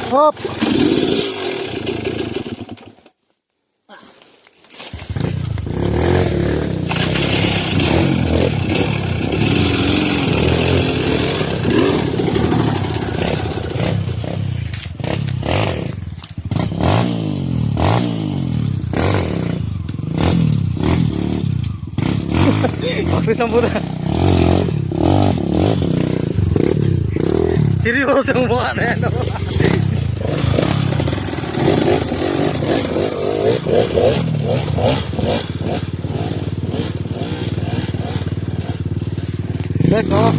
Hop! Waktu sambutan. Seryoso yung mukha na yan. Next, oh.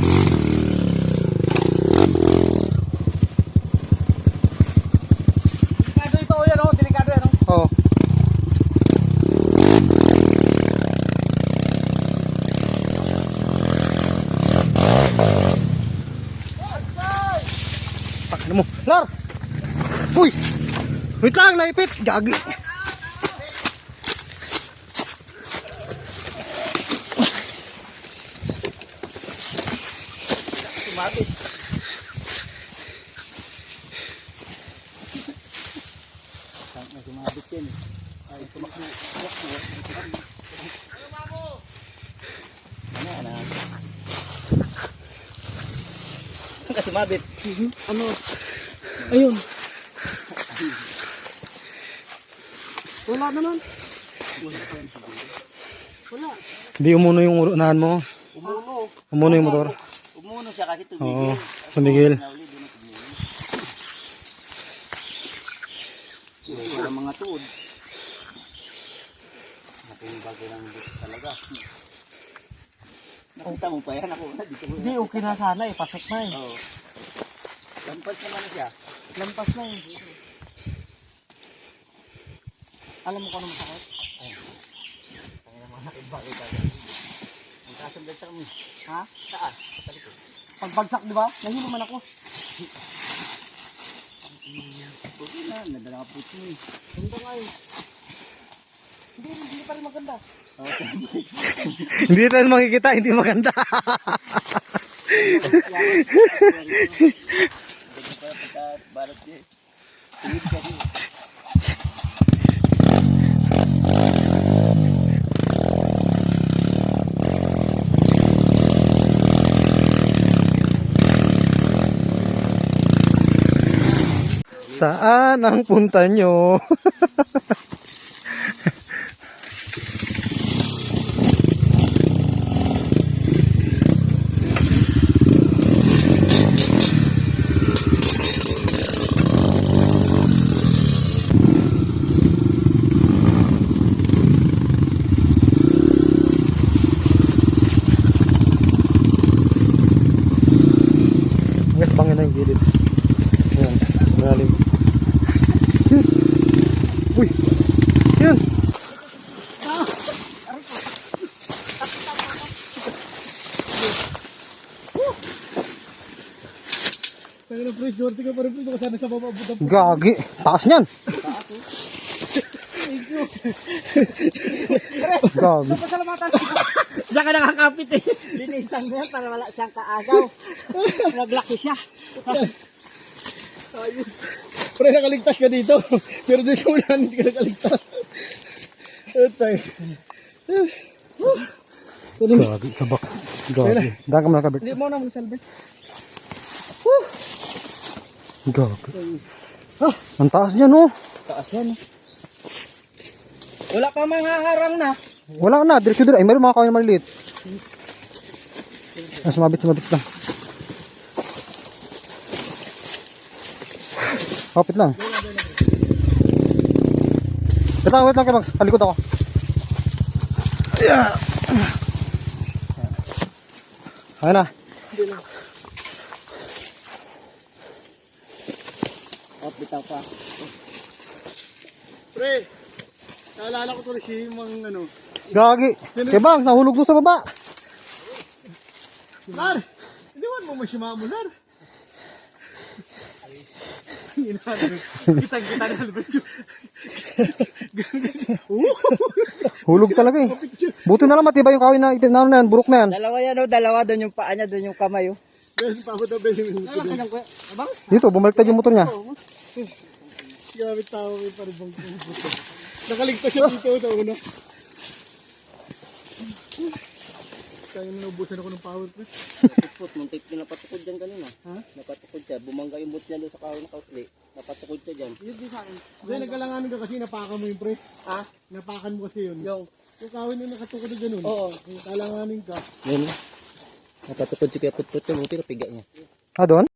Delikado ito yan, oh. Delikado yan, oh. Oh. Ano mo? Lar! Uy! Wait lang, naipit! Gagi! Sumabit. Sumabit yan. Ay, tumakbo. Ano? Saan ka sumabit? Ano? Ayun. Wala naman. Wala. Hindi umuno yung unahan mo. Umuno. Umuno yung motor. Umuno siya kasi tumigil. Oo, tumigil. Wala mga tuod. Nakumbagay lang dito talaga. Nakita mo pa yan ako. Hindi, okay na sana eh. Pasok na eh. Oo. Lampas naman siya. Lampas na eh. Alam mo kung ano masakit? Ay. Tangina mga nakibagay tayo. Ang kasabay sa kami. Ha? Saan? Sa likod. Pagbagsak di ba? Nahilo man ako. Okay na. Nadala ka po ito eh. Ganda nga eh. Hindi pa rin maganda. Hindi tayo makikita, hindi maganda. Saan ang punta nyo? Guys, bangin na yung gilid. Ayan, malalim. Uy! Ayan! Kaya na fresh, dorte ka pa rin fresh. Sana sa baba. Gagi! Taas niyan! Gagi! Pasalamatan. Diyan ka nakakapit eh. Linisan mo yan para wala siyang kaagaw. Naglaki siya. Pre, nakaligtas ka dito. Pero doon siya unahan, hindi ka nakaligtas. Etay. Gagi, kabak. Gagi. Daan ka mo nakabit. Hindi mo na magsalbi. Gagi. Ang taas niyan, oh. Taas yan. Wala pa mga harang na. Wala na, diretso dire. Ay, meron mga kawin na maliliit. Ah, sumabit lang. Kapit lang. Wait lang kay Max. Halikot ako. Yeah. Ayan na. Bitaw pa. Pre, naalala ko tuloy si mga ano. Gagi. Kay Bang, nahulog doon sa baba. Lar, hindi mo masyama mo, Lar. Kitang-kita na halbad. Hulog talaga eh. Buti na lang matibay yung kawin na itim na yan, burok na yan. Dalawa yan o, dalawa. Doon yung paa niya, doon yung kamay o. Beses pa ako daw beses. Abang? Dito, bumaliktad yung motor niya. Gamit tao may paribang buto. Nakaligtas siya dito sa una. Kaya nabubusan ako ng power press. Put, muntik din napatukod dyan kanina. Ha? Napatukod siya. Bumangga yung boot niya doon sa kahoy na kautli. Napatukod siya dyan. Yun din sa akin. Hindi, nagkalanganan ka kasi napakan mo yung press. Ah? Napakan mo kasi yun. Yung. Yung kahoy na nakatukod na ganun. Oo. Kalanganin ka. Yun. Napatukod si Kuya Putput yung buti na piga niya. Ah, doon?